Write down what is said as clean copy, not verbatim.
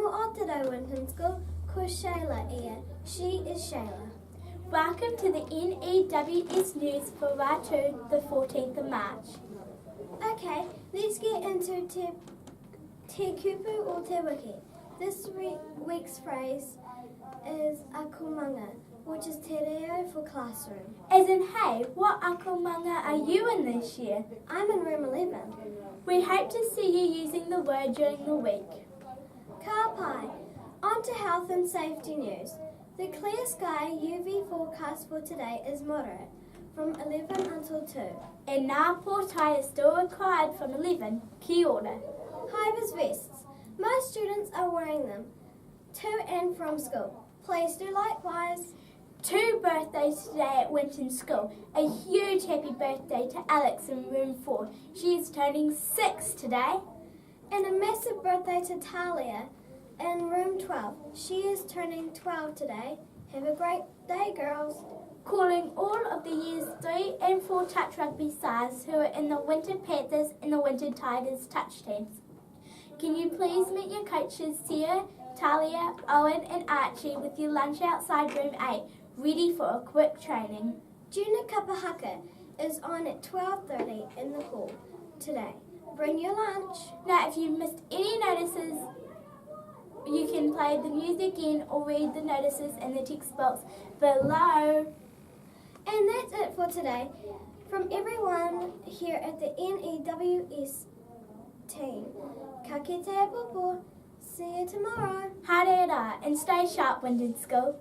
Aotearoa Winton School, Kor Shayla here. She is Shayla. Welcome to the N.E.W.S news for Ratu, the 14th of March. Okay, let's get into te kupu or te wiki. This week's phrase is Akomanga, which is te reo for classroom. As in, hey, what Akomanga are you in this year? I'm in room 11. We hope to see you using the word during the week. Ka pai. On to health and safety news. The clear sky UV forecast for today is moderate, from 11 until 2. And now potae is still required from 11. Kia ora. VIZ vests. Most students are wearing them to and from school. Please do likewise. 2 birthdays today at Winton School. A huge happy birthday to Alex in room 4. She is turning 6 today. And a massive birthday to Talia in room 12. She is turning 12 today. Have a great day, girls. Calling all of the years 3 and 4 touch rugby sides who are in the Winton Panthers and the Winton Tigers touch teams. Can you please meet your coaches Sia, Talia, Owen and Archie with your lunch outside room 8, ready for a quick training. Junior Kapahaka is on at 12:30 in the hall today. Bring your lunch. Now if you missed any notices, you can play the news again or read the notices in the text box below. And that's it for today. From everyone here at the N.E.W.S team, ka kite popo. See you tomorrow. Haere rā, and stay sharp, Winton School.